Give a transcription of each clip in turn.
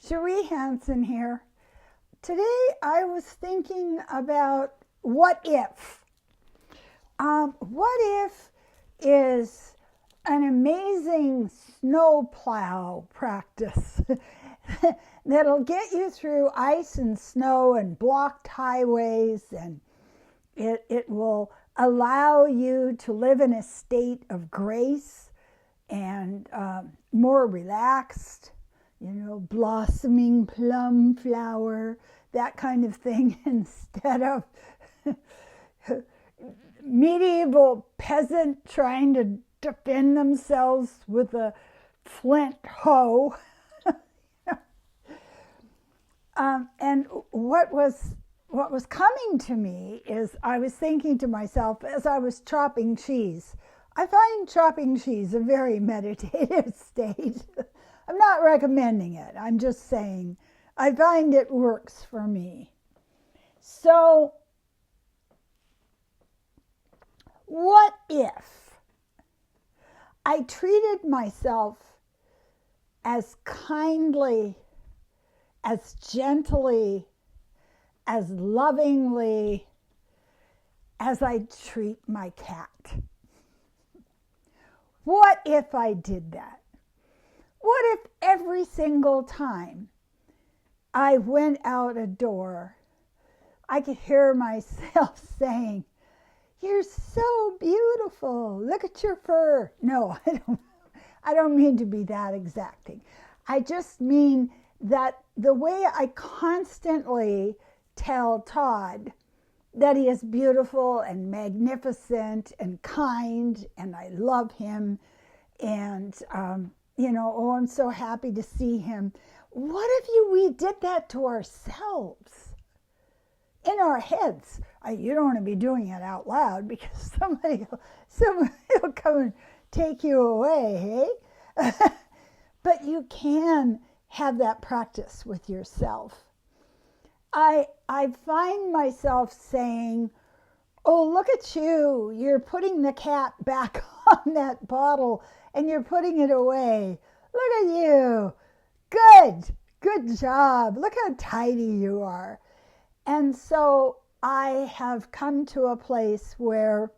Cherie Hanson here. Today I was thinking about what if. What if is an amazing snowplow practice that'll get you through ice and snow and blocked highways, and it will allow you to live in a state of grace and more relaxed, blossoming plum flower, that kind of thing, instead of medieval peasant trying to defend themselves with a flint hoe. And what was coming to me is I was thinking to myself as I was chopping cheese. I find chopping cheese a very meditative state. I'm not recommending it. I'm just saying I find it works for me. So, what if I treated myself as kindly, as gently, as lovingly as I treat my cat? What if I did that? What if every single time I went out a door, I could hear myself saying, "You're so beautiful. Look at your fur." No, I don't mean to be that exacting. I just mean that the way I constantly tell Todd that he is beautiful and magnificent and kind and I love him and, oh, I'm so happy to see him. What if we did that to ourselves in our heads? You don't want to be doing it out loud because somebody will come and take you away, hey? But you can have that practice with yourself. I find myself saying, "Oh, look at you. You're putting the cat back on that bottle and you're putting it away. Look at you. Good job. Look how tidy you are." And so I have come to a place where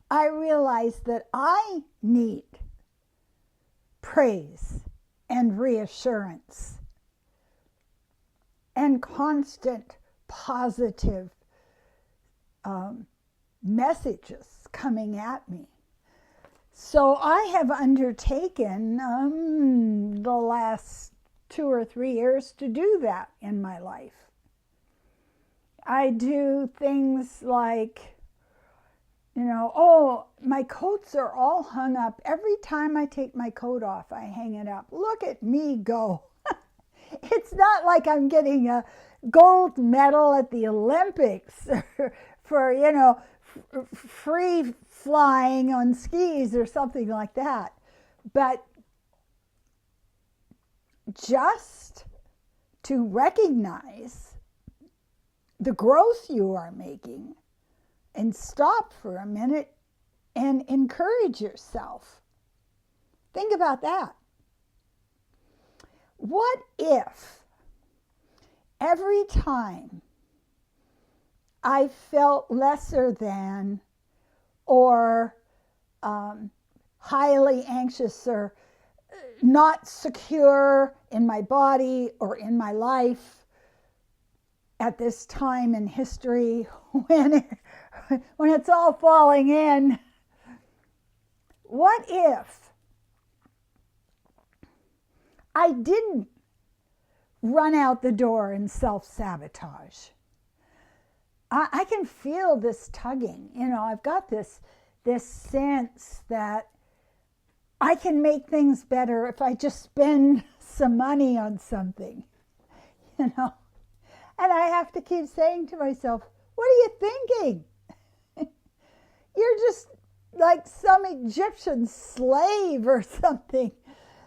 I realize that I need praise and reassurance and constant positive messages coming at me. So I have undertaken the last 2 or 3 years to do that in my life. I do things like, oh, my coats are all hung up. Every time I take my coat off, I hang it up. Look at me go. It's not like I'm getting a gold medal at the Olympics for, free flying on skis or something like that. But just to recognize the growth you are making and stop for a minute and encourage yourself. Think about that. What if every time I felt lesser than or highly anxious or not secure in my body or in my life at this time in history when it's all falling in, what if I didn't run out the door and self-sabotage? I can feel this tugging. I've got this sense that I can make things better if I just spend some money on something, And I have to keep saying to myself, what are you thinking? You're just like some Egyptian slave or something.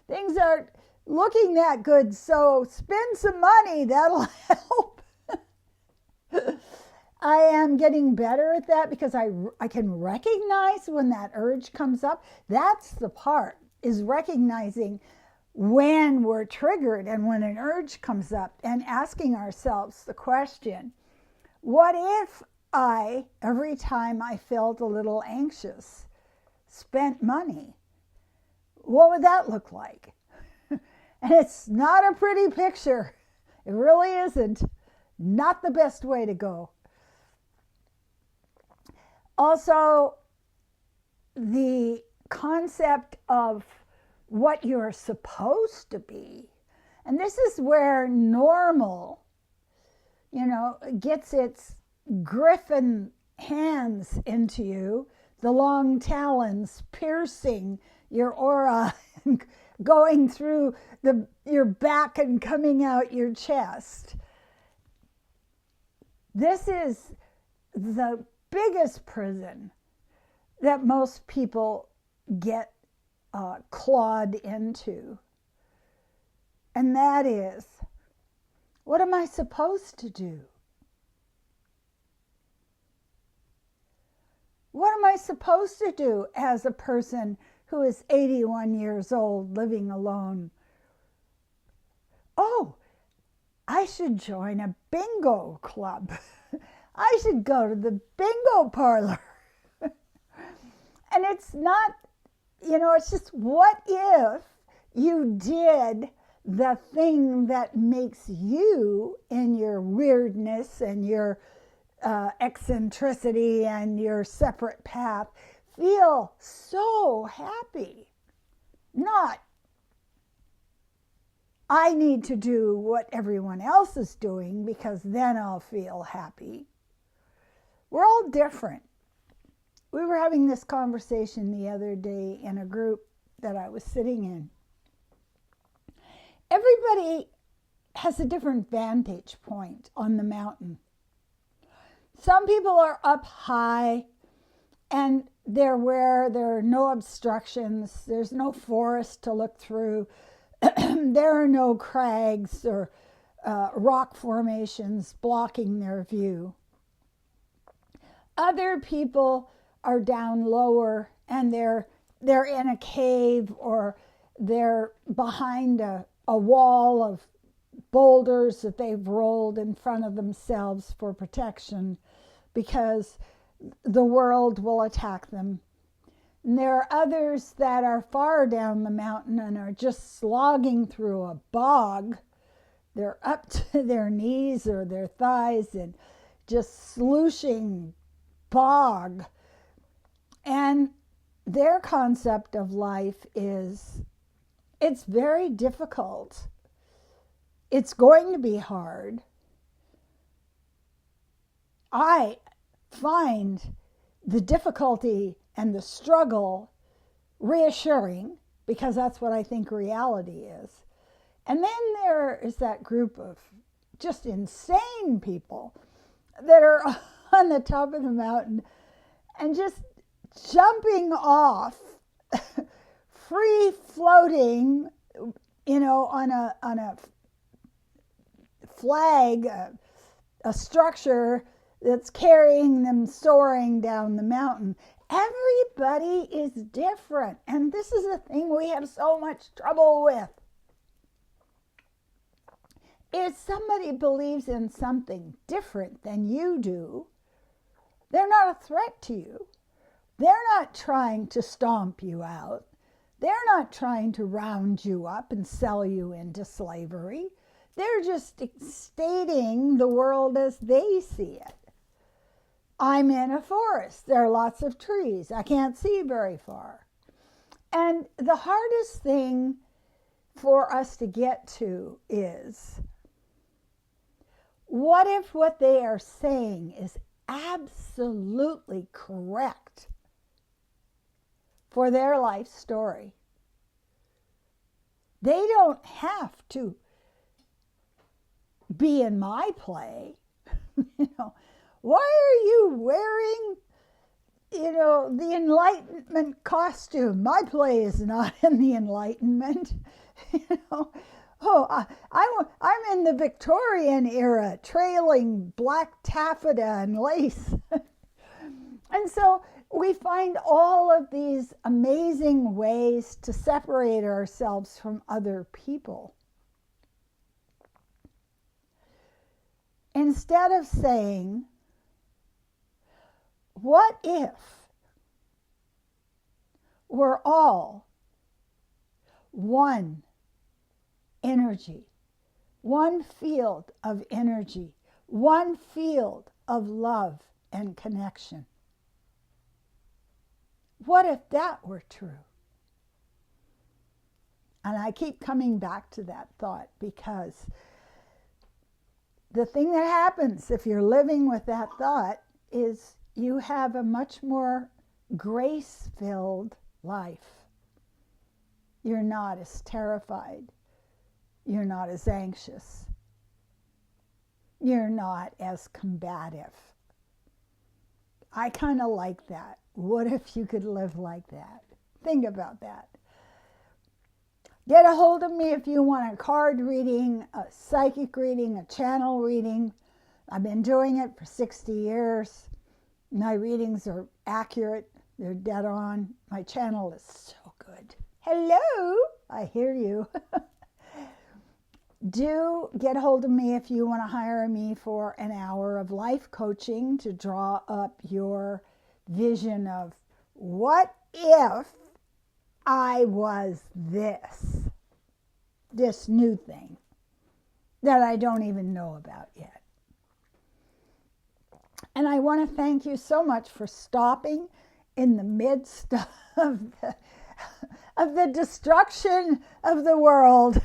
Things aren't looking that good, so spend some money. That'll help. I am getting better at that because I can recognize when that urge comes up. That's the part, is recognizing when we're triggered and when an urge comes up, and asking ourselves the question, what if I, every time I felt a little anxious, spent money? What would that look like? And it's not a pretty picture. It really isn't. Not the best way to go. Also, the concept of what you're supposed to be. And this is where normal, gets its griffin hands into you, the long talons piercing your aura and going through your back and coming out your chest. This is the biggest prison that most people get clawed into. And that is, what am I supposed to do? What am I supposed to do as a person who is 81 years old living alone? Oh, I should join a bingo club. I should go to the bingo parlor. And it's not, it's just, what if you did the thing that makes you, in your weirdness and your eccentricity and your separate path, feel so happy? Not, I need to do what everyone else is doing because then I'll feel happy. We're all different. We were having this conversation the other day in a group that I was sitting in. Everybody has a different vantage point on the mountain. Some people are up high and they're where there are no obstructions. There's no forest to look through. There are no crags or rock formations blocking their view. Other people are down lower and they're in a cave, or they're behind a wall of boulders that they've rolled in front of themselves for protection because the world will attack them. And there are others that are far down the mountain and are just slogging through a bog. They're up to their knees or their thighs and just slooshing bog. And their concept of life is, it's very difficult. It's going to be hard. I find the difficulty and the struggle reassuring because that's what I think reality is. And then there is that group of just insane people that are on the top of the mountain and just jumping off, free floating, on a flag, a structure that's carrying them soaring down the mountain. Everybody is different, and this is the thing we have so much trouble with. If somebody believes in something different than you do, they're not a threat to you. They're not trying to stomp you out. They're not trying to round you up and sell you into slavery. They're just stating the world as they see it. I'm in a forest. There are lots of trees. I can't see very far. And the hardest thing for us to get to is, what if what they are saying is absolutely correct for their life story? They don't have to be in my play. Why are you wearing, the Enlightenment costume? My play is not in the Enlightenment. I'm in the Victorian era, trailing black taffeta and lace. And so We find all of these amazing ways to separate ourselves from other people. Instead of saying, what if we're all one energy, one field of energy, one field of love and connection? What if that were true? And I keep coming back to that thought, because the thing that happens if you're living with that thought is you have a much more grace-filled life. You're not as terrified. You're not as anxious. You're not as combative. I kind of like that. What if you could live like that? Think about that. Get a hold of me if you want a card reading, a psychic reading, a channel reading. I've been doing it for 60 years. My readings are accurate. They're dead on. My channel is so good. Hello, I hear you. Do get a hold of me if you want to hire me for an hour of life coaching to draw up your vision of what if I was this new thing that I don't even know about yet. And I want to thank you so much for stopping in the midst of the destruction of the world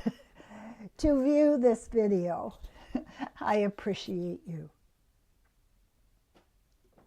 to view this video. I appreciate you.